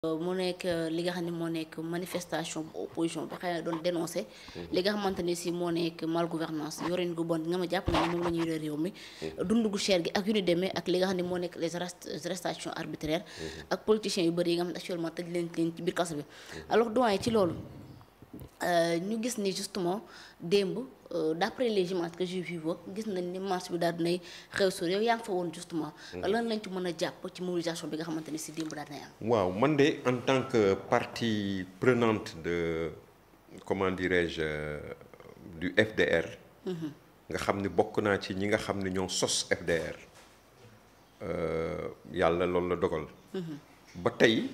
mu nekk li nga xam ne moo nekk manifestation bu opposition bi xëy na doon dénoncé li nga xamante ne si moo nekk mal gouvernance yorin gu bon nga ma jàpp na ne moom la ñuy yore réew mi dund gu cher gi ak yu ni demee ak li nga xam ne moo nekk les arrestations arbitraires ak politiciens yu bëri yi nga xam ne actuellement tëj leen ci biir kaso bi alors doyen ci loolu ñu gis ni justement démb d'après les images que j'ai vues gis nañ ni marche bi daal dinay xew sur yow yaa ngi fa woon justement lan lañ ci mën a jàpp ci mobilisation bi nga xamante ne si démb daal dinay am. waaw man de en tant que partie prenante de comment dirais-je du FDR. nga xam ni bokk naa ci ñi nga xam ne ñoo sos FDR yàlla loolu la dogal. ba tey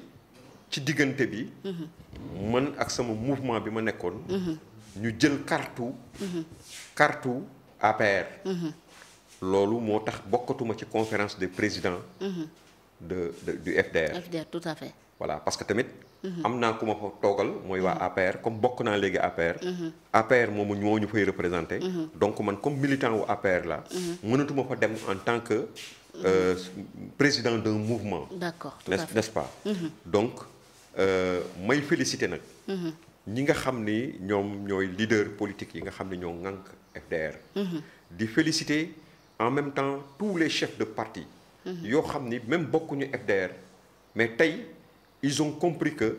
ci diggante bi. man ak sama mouvement bi ma nekkoon. ñu jël kartu APR. loolu moo tax bokkatuma ci conférence des présidents. du FDR. FDR tout à fait. voilà parce que tamit. am naa ku ma fa toogal mooy waa APR comme bokk naa léegi APR. APR moomu ñoo ñu fay représenté. donc man comme militant wu APR la. mënatuma fa dem en tant que président d'un mouvement. d'accord n'est-ce pas. donc may féliciter nag. ñi nga xam ni ñoom ñooy leader politique yi nga xam ni ñoo ŋànk FDR. di féliciter en même temps tous les chefs de parti. yoo xam ni même bokkuñu FDR mais tey ils ont compris que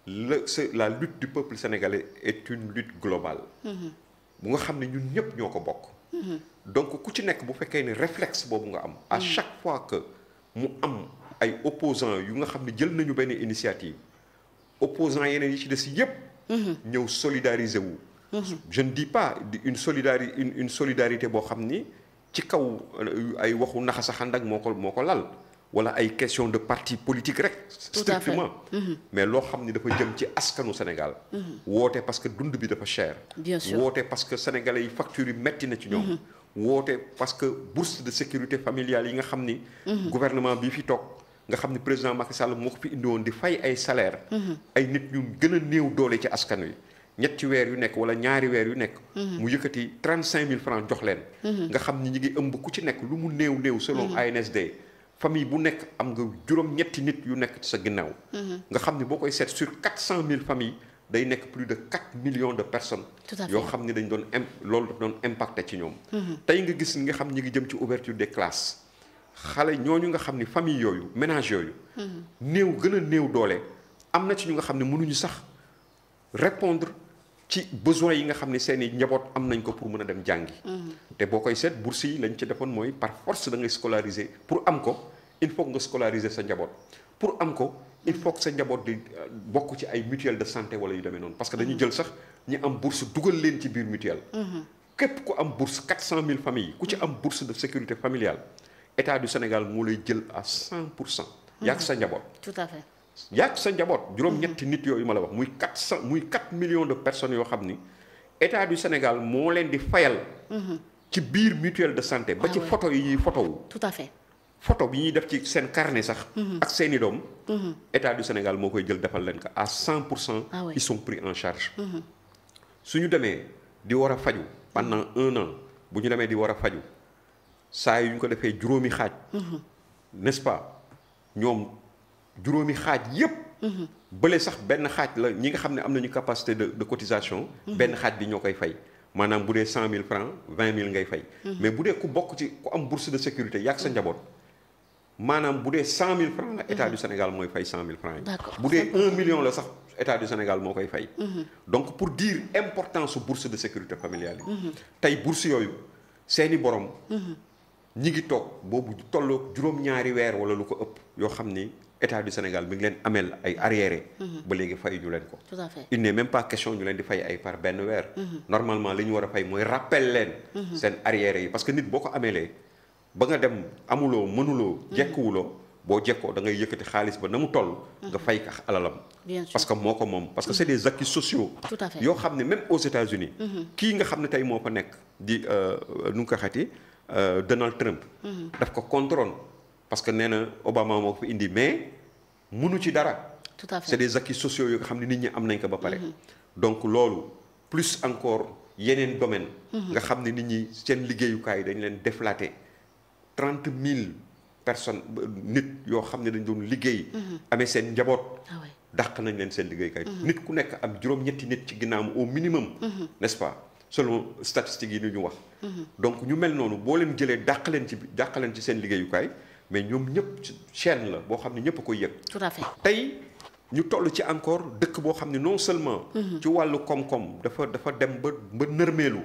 la lutte du peuple sénégalais est une lutte globale. bu nga xam ne ñun ñëpp ñoo ko bokk. donc ku ci nekk bu fekkee ne réflexe boobu nga am. à chaque fois que mu am ay opposants yu nga xam ne jël nañu benn initiative opposants yeneen yi ci des yëpp. ñëw solidariser wu. je ne dis pas une solidarité boo xam ni ci kaw ay waxu naxa sa xandak moo ko lal wala ay question de parti politique rek. strictement mais loo xam ni dafa jëm ci askanu Sénégal. woote parce que dund bi dafa cher. bien sûr woote parce que sénégalais yi factures yi metti na ci ñoom. woote parce que bourse de sécurité familiale yi nga xam ni. gouvernement bii fi toog. nga xam ni président Macky Sall moo ko fi indi woon di fay ay salaire ay nit ñu gën a néew doole ci askan wi ñetti weer yu nekk wala ñaari weer yu nekk. mu yëkkati 35000 francs jox leen. nga xam ni ñi ngi ëmb ku ci nekk lu mu néew selon ANSD. famille bu nekk am nga juróom-ñetti nit yu nekk ci sa ginnaaw. nga xam ni boo koy seet sur 400000 familles day nekk plus de 4 millions de personnes. yoo xam ni dañ doon loolu daf doon impacté ci ñoom. tey nga gis nga xam ñi ngi jëm ci ouverture des classes. xale ñooñu nga xam ni famille yooyu ménage yooyu. gën a néew doole am na ci ñu nga xam ne mënuñu sax répondre ci besoins yi nga xam ne seen i njaboot am nañ ko pour mën a dem jàngi. te boo koy seet bourse yi lañ ci defoon mooy par force da ngay scolariser pour am ko il faut que nga scolariser sa njaboot pour am ko il faut que sa njaboot di bokk ci ay mutuelle de santé wala yu demee noonu parce que dañuy jël sax ñi am bourse dugal leen ci biir mutuelle. képp ku am bourse 400000 familles ku ci am bourse de sécurité familiale. État du Sénégal moo lay jël à 100%. yàgg sa njaboot. tout à fait. yàgg sa njaboot juróom-ñetti nit yooyu ma la wax muy 4 millions de personnes yoo xam ni État du Sénégal moo leen di fayal. ci biir mutuelle de santé. ba ci photo yi ñuy photo wu. tout à fait. photo bi ñuy def ci seen carnet sax. ak seeni doom. État du Sénégal moo koy jël defal leen ko à 100%. ils sont pris en charge. su ñu demee di war a faju pendant 1 an bu ñu demee di war a faju saa yu ñu ko defee juróomi xaaj. n'est-ce pas ñoom juróomi xaaj yépp bële sax benn xaaj la ñi nga xam ne am nañu capacité de cotisation. benn xaaj bi ñoo koy fay maanaam bu dee 100000 francs 20000 ngay fay. mais bu dee ku bokk ci ku am bourse de sécurité yàgg sa njaboot maanaam bu dee 100000 francs la État du Sénégal mooy fay 100000 francs yi. d'accord bu dee 1 million la sax État du Sénégal moo koy fay. donc pour dire importance su bourse de sécurité familiale yi. tey bourse yooyu seeni borom. ñi ngi toog boobu tolloo juróom-ñaari weer wala lu ko ëpp yoo xam ni État du Sénégal mi ngi leen ameel ay arriéré. ba léegi fay ñu leen ko. tout à fait. il n'est même pas question ñu leen di fay ay par benn weer. normalement li ñu war a fay mooy rappel leen. seen arriéré yi parce que nit boo ko ameelee ba nga dem amuloo mënuloo. jekkuwuloo boo jekkoo da ngay yëkkati xaalis ba na mu toll. nga fay ka alalam. bien sûr parce que moo ko moom parce que c'est des acquis sociaux. tout à fait yoo xam ne même aux États-Unis kii nga xam ne tey moo fa nekk di nu nga ko xati Donald Trump. daf ko contrôle parce que nee na Obama moo ko fi indi mais munu ci dara. tout à fait c'est des acquis sociaux yoo nga xam ne nit ñi am nañ ko ba pare. donc loolu plus encore yeneen domaine nga xam ne nit ñi seen liggéeyukaay dañ leen déflaté 30000 personnes nit yoo xam ne dañ doon liggéey. amee seen njaboot. dàq nañ leen seen liggéey kay. nit ku nekk am juróom-ñetti nit ci ginnaawam au minimum. n'est-ce pas selon statistiques yi ni ñu wax. donc ñu mel noonu boo leen jëlee dàq leen ci seen liggéeyukaay mais ñoom ñëpp chaîne la boo xam ne ñëpp a koy yëg. tout à fait tey ñu toll ci encore dëkk boo xam ne non seulement. ci wàllu koom-koom dafa dem ba nërmeelu.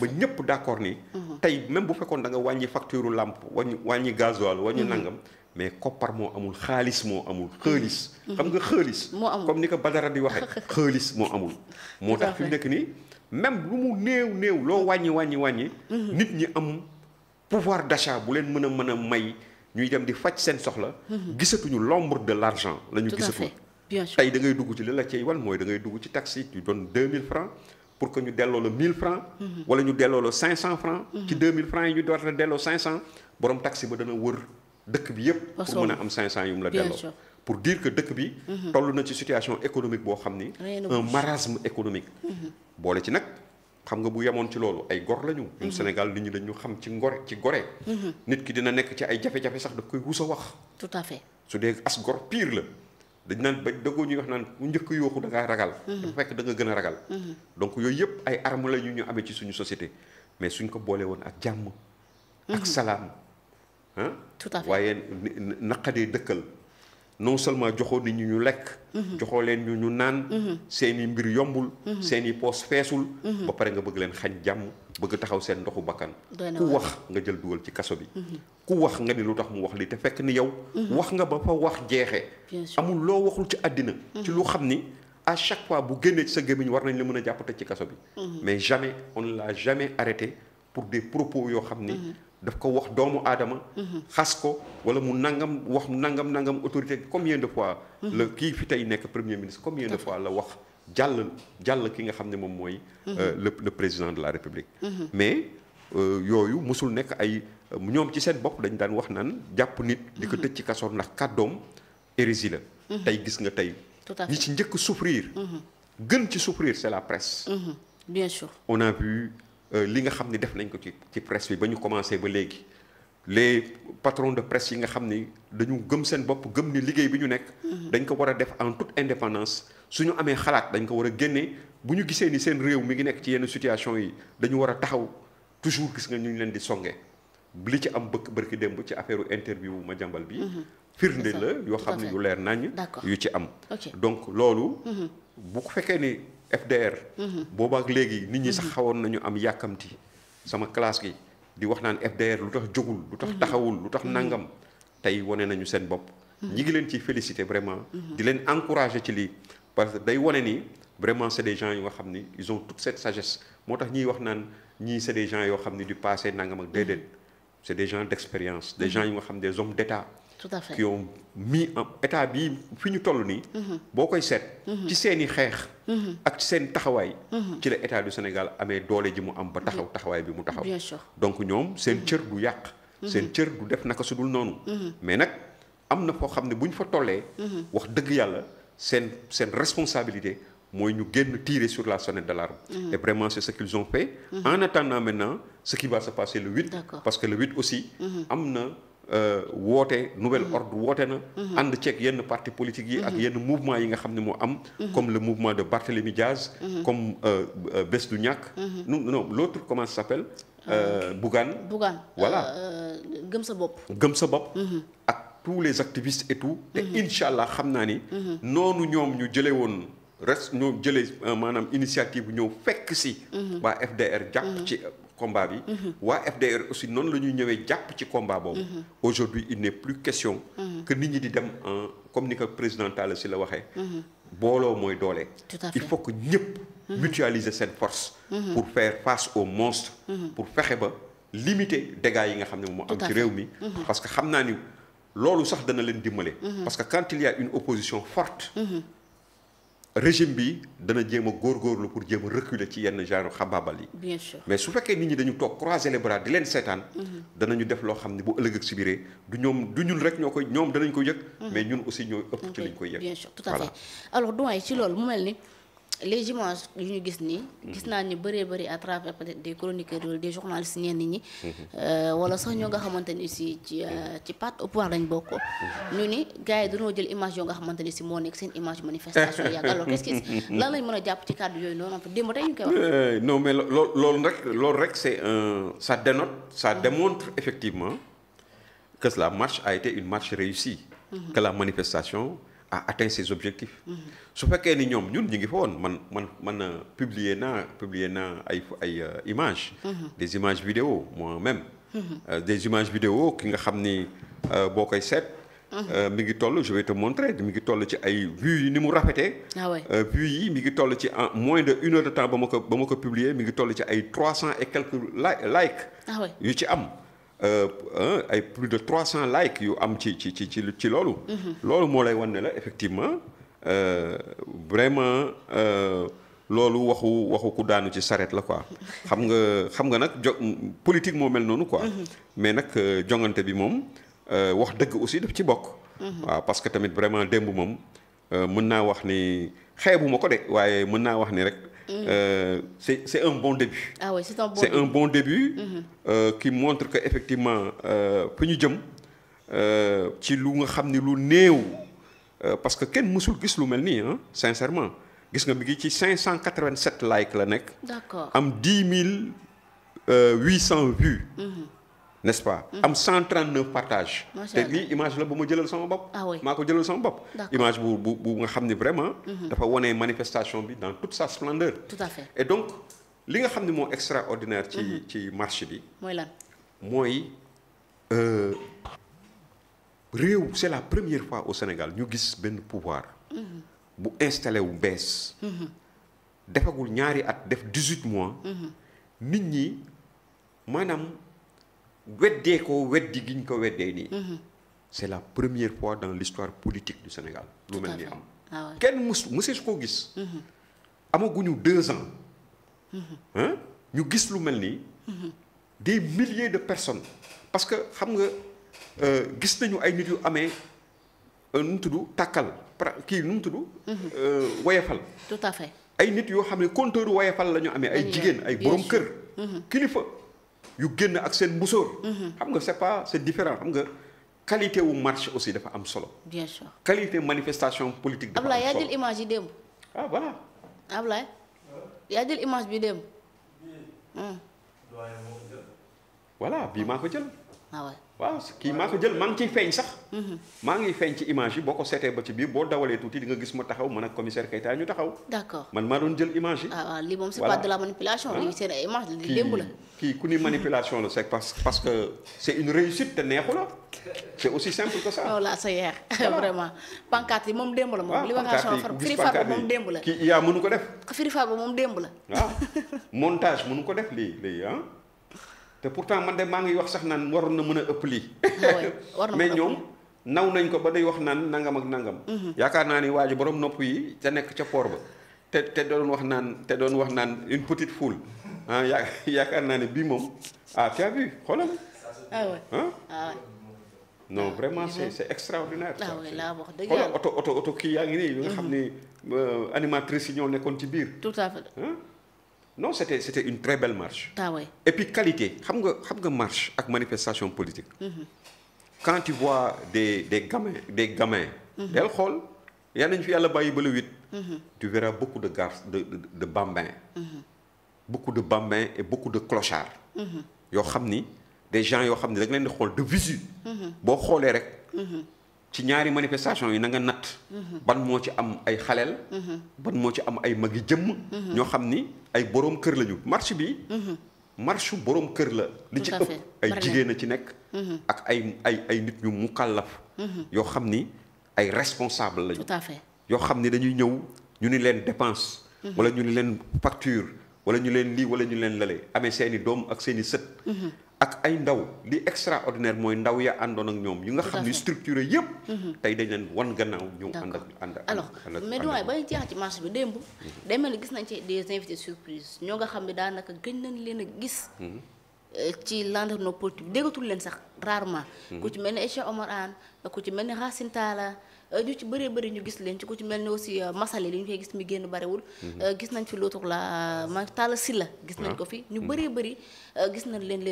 ba ñëpp d'accord ni. tey même bu fekkoon da nga wàññi facture lampe wàññi gasoil wàññi nangam. mais koppar moo amul xaalis moo amul xaalis. xam nga xaalis. comme ni ko Badara di waxee xaalis moo amul. moo tax fi mu nekk nii même lu mu néew loo wàññi. nit ñi am pouvoir d'achat bu leen mën a may ñuy dem di faj seen soxla. gisatuñu l'ombre de l'argent la ñu gisatu. bien sûr tey da ngay dugg ci li la cay wal mooy da ngay dugg ci taxi tu donnes 2000 francs pour que ñu delloo la 1000 francs. wala ñu delloo la 500 francs. ci 2000 francs yi ñu door la delloo 500 borom taxi ba dana wër. dëkk bi yëpp pour mën a am 500 yu mu la delloo pour dire que dëkk bi toll na ci situation économique boo xam ni un marasme économique boole ci nag xam nga bu yemoon ci loolu ay gor lañu ñun Sénégal nit ñi dañu xam ci gore nit ki dina nekk ci ay jafe-jafe sax daf koy wus a wax tout à fait su dee as gor pire la dañ naan ba dëggoo ñuy wax naan bu njëkk yooxu da ngaa ragal dafa fekk da nga gën a ragal donc yooyu yëpp ay armes la ñu amee ci suñu société mais suñ ko boole woon ak jàmm ak salaam tout à fait waaye naqadee dëkkal non seulement joxoo nit ñi ñu lekk. joxoo leen ñu naan. seeni mbir yombul. seeni poos feesul. ba pare nga bëgg leen xañ jàmm bëgg taxaw seen ndoxu bakkan. ku wax nga jël dugal ci kaso bi. ku wax nga ni lu tax mu wax li te fekk ni yow. wax nga ba fa wax jeexee. amul loo waxul ci àddina. ci lu xam ni à chaque fois bu génnee ci sa gémmiñ war nañ la mën a jàpp tëj ci kaso bi. mais jamais on ne l'a jamais arrêté pour des propos yoo xam ni. daf ko wax doomu aadama. xas ko wala mu wax nangam autorité combien de fois. la kii fi tey nekk premier ministre combien de fois la wax jàll ki nga xam ne moom mooy. le président de la république. mais yooyu mosul nekk ay ñoom ci seen bopp dañ daan wax naan jàpp nit. di ko tëj ci kaso ndax kàddoom hérésie la. tey gis nga tey. ñi ci njëkk souffrir. gën ci souffrir c'est la presse. bien sûr on a vu. li nga xam ni def nañ ko ci presse bi ba ñu commencé ba léegi les patrons de presse yi nga xam ni dañu gëm seen bopp gëm ni liggéey bi ñu nekk. dañ ko war a def en toute indépendance suñu amee xalaat dañ ko war a génnee bu ñu gisee ni seen réew mi ngi nekk ci yenn situation yi dañu war a taxaw toujours gis nga ñu leen di songe li ci am bërki démb ci affaire interview Madiambal bi. firnde la yoo xam ne yu leer nañ. yu ci am. donc loolu. bu ko fekkee ni. FDR. boobaak léegi nit ñi sax xawoon nañu am yàkkamti sama classe gi di wax naan FDR lu tax jógul lu tax taxawul lu tax nangam tey wane nañu seen bopp. ñi ngi leen ciy féliciter vraiment. di leen encourager ci lii parce que day wane ni vraiment c'est des gens yu nga xam ni ils ont toute cette sagesse moo tax ñiy wax naan ñii c'est des gens yoo xam ni du passé nangam ak déedéet c'est des gens d'expérience des gens yu nga xam des hommes d'État. tout à fait qui ont mis en état bii fi ñu toll nii. boo koy seet. ci seen i xeex. ak ci seen taxawaay. ci la état du Sénégal amee doole ji mu am ba taxawaay bi mu taxaw. bien sûr donc ñoom seen cër du yàq. seen cër du def naka su dul noonu. mais nag am na foo xam ne bu ñu fa tollee. wax dëgg yàlla seen responsabilité mooy ñu génn tirer sur la sonnette d'alarme. et vraiment c'est ce qu'ils ont fait. en attendant maintenant ce qui va se passer le 8. parce que le 8 aussi. am na. woote nouvel ordre woote na ànd ceeg yenn parti politique yi ak yenn mouvement yi nga xam ne moo am comme le mouvement de Barthélémy Diaz comme Bés du Ñakk non l'autre comment ça s'appelle Bougane voilà gëm sa bopp ak tous les activistes et tout te incha allah xam naa ni noonu ñoom ñu jële woon ñoo jëlee maanaam initiative bu ñëw fekk si waa FDR jàpp ci combat bi waa FDR aussi noonu la ñuy ñëwee jàpp ci combat boobu aujourd'hui il n'est plus question que nit ñi di dem en comme ni ko président Talla Sylla la waxee booloo mooy doole il faut que ñëpp mutualiser seen force pour faire face aux monstres pour fexe ba limiter dégâts yi nga xam ne moom am ci réew mi parce que xam naa ni loolu sax dana leen dimbale parce que quand il y a une opposition forte régime bi dana jéem a góorgóorlu pour jéem a reculer ci yenn genre xabaabal yi. bien sûr mais su fekkee nit ñi dañu toog croiser les bras di leen seetaan. danañu def loo xam ne bu ëllëg ak si biiree du ñun rek ñoo koy ñoom danañ ko yëg. mais ñun aussi ñooy ëpp ci liñ koy yëg. bien sûr tout à fait alors doyen ci loolu mu mel ni les images yu ñu gis nii. gis naa ñu bëree bëri à travers peut-être des chroniqueurs wala des journalistes ñenn ñi. wala sax ñoo nga xamante ni si ci parti au pouvoir lañ bokk. ñu ni gars yi dañoo jël image yoo nga xamante ni si moo nekk seen image manifestation yàgg alors qu'est-ce que lan lañ mën a jàpp ci kàddu yooyu noonu démb tey ñu koy wax. non mais loolu rek c'est ça dénote ça démontre effectivement que la marche a été une marche réussie. Que la manifestation a atteint ses objectifs. su fekkee ni ñoom ñun ñu ngi fa woon man publier naa ay images. des images vidéo moi-même. des images vidéo ki nga xam ni boo koy seet. mi ngi toll je vais te montrer mi ngi toll ci ay vues yi ni mu rafetee. vues yi mi ngi toll ci en moins de 1 heure de temps ba ma ko publier mi ngi toll ci ay 300 et quelques likes. yu ci am. ay plus de 300 likes yu am ci loolu. loolu moo lay wan ne la effectivement vraiment loolu waxu ku daanu ci saret la quoi. xam nga nag politique moo mel noonu quoi. mais nag jongante bi moom wax dëgg aussi daf ci bokk. waaw parce que tamit vraiment démb moom mën naa wax ni xeebuma ko de waaye mën naa wax ni rek. C'est un bon début. Ah oui, c'est un bon c'est un bon début. Qui montre que effectivement fi ñu jëm ci lu nga xam ni lu néew parce que kenn mësul gis lu mel nii sincèrement gis nga mi ngi ci 587 likes la nekk. D'accord. am 10 800 vues. N'est-ce pas. am 139 partages. te lii image la bu ma jëlal sama bopp. maa ko jëlal sama bopp. image bu nga xam ni vraiment. dafa wane manifestation bi dans toute sa splendeur. Tout à fait. et donc li nga xam ni moo extraordinaire. ci marche bi. mooy lan. mooy réew c'est la première fois au Sénégal ñu gis benn pouvoir. bu installé wu bees. defagul ñaari at def 18 mois. nit ñi maanaam. weddee ko weddi gi ñu ko weddee nii. c'est la première fois dans l'histoire politique du Sénégal. lu mel ni am. kenn mësee su koo gis. amaguñu 2 ans. ñu gis lu mel nii. des milliers de personnes. parce que xam nga gis nañu ay nit yu amee nu mu tudd tàkkal kii nu mu tudd. woyefal. tout à fait. ay nit yoo xam ne compteur woyefal la ñu amee ay jigéen ay borom kër. kilifa. yu génn ak seen mbusóor. xam nga c'est différent xam nga qualité wu marche aussi dafa am solo. bien sûr qualité manifestation politique dafa am solo. Ablaye yaa jël image yi démb. ah voilà. Ablaye yaa jël image bi démb. voilà bii maa ko jël. waaw kii maa ko jël maa ngi ciy feeñ sax. maa ngi feeñ ci image yi boo ko seetee ba ci biir boo dawalee tuuti di nga gis ma taxaw man ak commissaire Keita ñu taxaw. d'accord man maa doon jël image yi. waaw lii moom c'est pas de la manipulation. lii seen ay image li démb la. kii ku ni manipulation la c'est parce que c'est une réussite te neexu la c'est aussi simple que ça. non là c'est hier vraiment pancarte yi moom démb la moom. libération Firi Farba moom démb la. kii yaa mënu ko def. Firi Farba moom démb la. waaw montage mënu ko def lii te pourtant man de maa ngi wax sax naan waroon na mën a ëpp lii. mais ñoom naw nañ ko ba day wax naan nangam ak nangam. yaakaar naa ni waa ji borom nopp yi te nekk ca port ba te doon wax naan une petite foule yaakaar naa ne bii moom tu as vu xoolal. non vraiment c'est extraordinaire. laa wax dëgg yàlla xoolal oto kii yaa ngi nii. nga xam ni animatrices yi ñoo nekkoon ci biir. tout à fait. non c'était une très belle marche. et puis qualité xam nga marche ak manifestation politique. quand tu vois des gamins. del xool yaa nañ fi yàlla bàyyi ba le 8. tu verras beaucoup de de bambins. beaucoup de bambins et beaucoup de clochards. yoo xam ni des gens yoo xam ni da nga leen di xool de visu. boo xoolee rek. ci ñaari manifestation yi na nga natt. ban moo ci am ay xaleel. ban moo ci am ay magi jëmm. ñoo xam ni ay borom kër lañu marche bi. marche borom kër la. li ci ëpp ay jigéen a ci nekk. ak ay nit ñu mukallaf. yoo xam ni ay responsable lañu. tout à fait yoo xam ni dañuy ñëw ñu ni leen dépense. wala ñu ni leen facture wala ñu leen lii wala ñu leen lale amee seeni doom ak seeni sët. ak ay ndaw li extraordinaire mooy ndaw ya àndoon ak ñoom yu nga xam ni structuré yëpp. tey dañ leen wan gannaaw ñëw ànd alors mais doyen ba ñu jeexal ci marché bi démb. day mel ni gis nañ ci des invités surprise ñoo nga xam ne daanaka gëj nañ leen a gis. ci landerneau politique déggatul leen sax rarement. ku ci mel ni Cheikh Omar Anne ku ci mel ni Racine Talla ñu ci bëree bëri ñu gis leen ci ku ci mel ni aussi Massaly li ñu koy gis mi génn bariwul. gis nañ fi l'autre la ma Talla Sylla gis nañ ko fi ñu bëree bëri gis nañ leen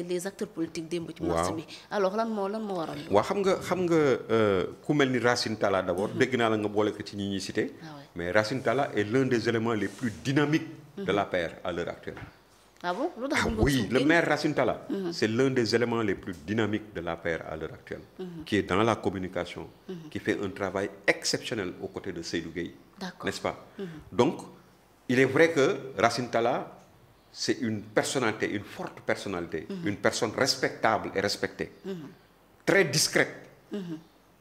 les acteurs politiques démb ci marché bi. alors lan moo waral. waaw xam nga ku mel ni Racine Talla d'abord dégg naa la nga boole ko ci ñi ñuy cité. mais Racine Talla est l'un des éléments les plus dynamiques de l'APR à l'heure actuelle. Ah bon? Oui, le maire Racine Talla, c'est l'un des éléments les plus dynamiques de l'APR à l'heure actuelle, qui est dans la communication, qui fait un travail exceptionnel aux côtés de Seydou Gueye, n'est-ce pas? Donc, il est vrai que Racine Talla, c'est une personnalité, une forte personnalité, une personne respectable et respectée, très discrète.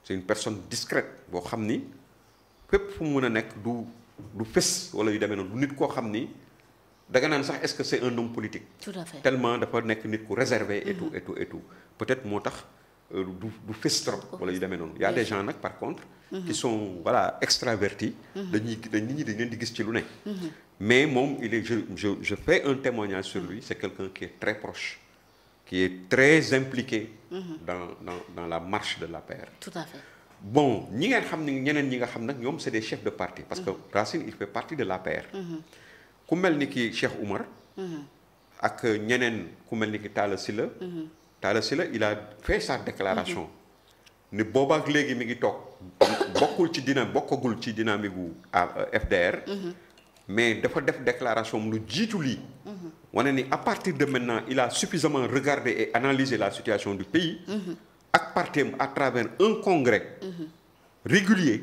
C'est une personne discrète boo xam ni fépp fu mu mën a nekk du fës wala yu demee noonu du nit koo xam ni da nga naan sax est-ce que c'est un homme politique. Tout à fait. Tellement dafa nekk nit ku réservé et tout peut-être moo tax du fës trop wala yu demee noonu. y a des gens nag par contre. qui sont voilà extravertis. nit ñi dañ leen di gis ci lu ne. mais moom je fais un témoignage sur lui c'est quelqu'un qui est très proche. qui est très impliqué dans la marche de l'APR. Tout à fait. Bon ñi ngeen xam ne ñeneen ñi nga xam nag ñoom c'est des chefs de parti parce que Racine il fait partie de l'APR. ku mel ni ki Cheikh Oumar. ak ñeneen ku mel ni ki Talla Sylla. Talla Sylla il a fait sa déclaration. ni boobaak léegi mi ngi toog bokkagul ci dynamique gu FDR. mais dafa def déclaration lu jiitu lii. wane ni à partir de maintenant il a suffisamment regardé et analysé la situation du pays. ak partem à travers un congrès. régulier.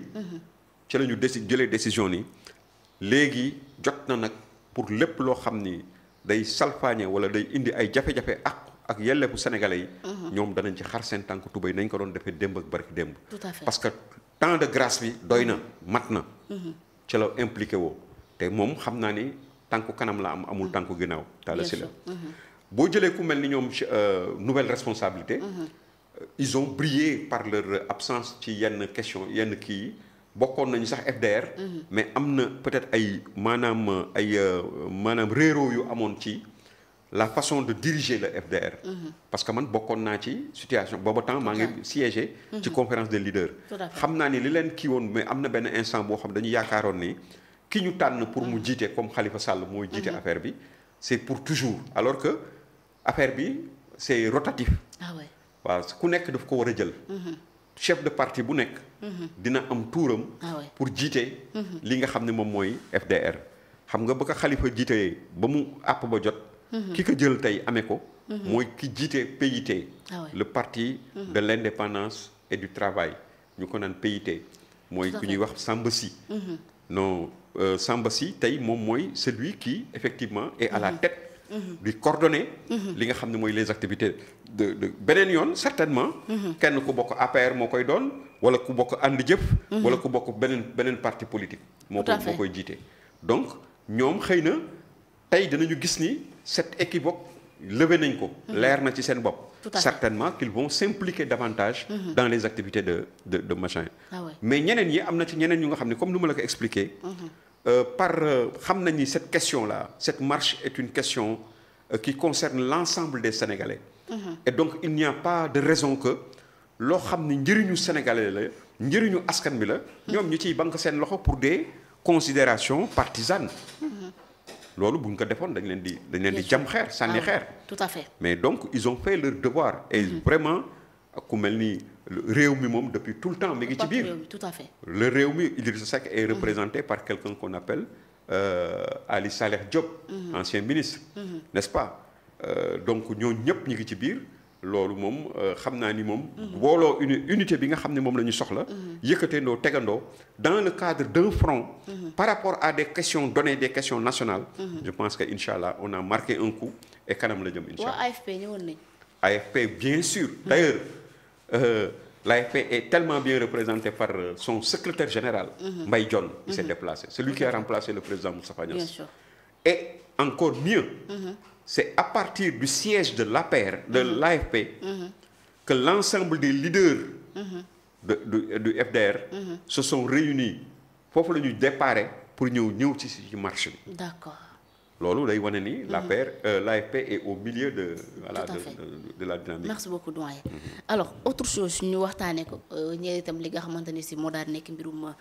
ci la ñu jëlee décision ni léegi jot na nag pour lépp loo xam ni day salfaañe wala day indi ay jafe-jafe ak yelleefu sénégalais yi. ñoom danañ ci xar seen tànk tubéy nañ ko doon defee démb ak barki démb. Tout à fait. parce que temps de grâce bi doy na mat na. ci la impliqué woo te moom xam naa ni tànku kanam la amul tànku ginnaaw. Talla Sylla boo jëlee ku mel ni ñoom nouvelle responsabilité. ils ont brillé par leur absence ci yenn question yenn kii yi bokkoon nañu sax FDR. mais am na peut-être ay maanaam réeroo yu amoon ci la façon de diriger le FDR. parce que man bokkoon naa ci situation booba temps maa ngi siégé. ci conférence des leaders. xam naa ni li leen kii woon mais am na benn instant boo xam dañu yaakaaroon ni ki ñu tànn pour mu jiite comme Khalifa Sall mooy jiite affaire bi c'est pour toujours alors que affaire bi c'est rotatif. Ah ouais. waaw ku nekk daf ko war a jël. chef de parti bu nekk. dina am tuuram. pour jiite. li nga xam ne moom mooy FDR. xam nga ba ko Khalifa jiitee ba mu àpp ba jot. ki ko jël tey amee ko. mooy ki jiite PIT. le parti de l'indépendance et du travail ñu ko naan PIT. mooy ku ñuy wax Samba Sy. non Samba Sy tey moom mooy celui qui effectivement est à la tête. di coordonner. li nga xam ne mooy les activités de beneen yoon certainement. kenn ku bokk APR moo koy doon wala ku bokk ànd jëf. wala ku bokk beneen parti politique. moo koy jiite. donc ñoom xëy na tey dinañu gis ni cette équivoque levé nañ ko. leer na ci seen bopp. certainement qu'ils vont s'impliquer davantage. dans les activités de machin. mais ñeneen yi am na ci ñeneen ñu nga xam ne comme ni ma la ko expliqué. xam nañ ni cette question-là cette marche est une question qui concerne l'ensemble des Sénégalais. Et donc il n'y a pas de raison que loo xam ni njëriñu Sénégalais la njëriñu askan bi la. ñoom ñu ciy banque seen loxo pour des considérations partisanes. loolu bu ñu ko defoon dañ leen di jam xeer sànni xeer. Tout à fait. mais donc ils ont fait leur devoir. et vraiment ku mel ni réew mi moom depuis tout le temps mi ngi ci biir. Tout à fait. le réew mi Idrissa Seck est représenté par quelqu'un qu'on appelle Ali Saleh Diop. ancien ministre. n'est-ce pas donc ñooñu ñëpp ñu ngi ci biir loolu moom xam naa ni moom. booloo unité bi nga xam ne moom la ñu soxla. yëkkateendoo tegandoo dans le cadre d'un front. par rapport à des questions données des questions nationales. je pense que incha allah on a marqué un coup et kanam la jëm incha allah. waa AFP ñëwoon nañ. AFP bien sûr d'ailleurs. L'AFP est tellement bien représenté par son secrétaire général, Mbaye Dione, qui s'est déplacé. Celui qui a remplacé le président Moustapha Niasse. Bien sûr. Et encore mieux, c'est à partir du siège de l'APR, de l'AFP, que l'ensemble des leaders du FDR se sont réunis. Foofu la ñuy déparé pour ñëw ci marche bi. D'accord. loolu day wane ni l'AFP est au milieu de voilà de la dynamique. Merci beaucoup doyen. Alors autre chose ñu waxtaanee ko ñeer itam li nga xamante ni si moo daal nekk mbirum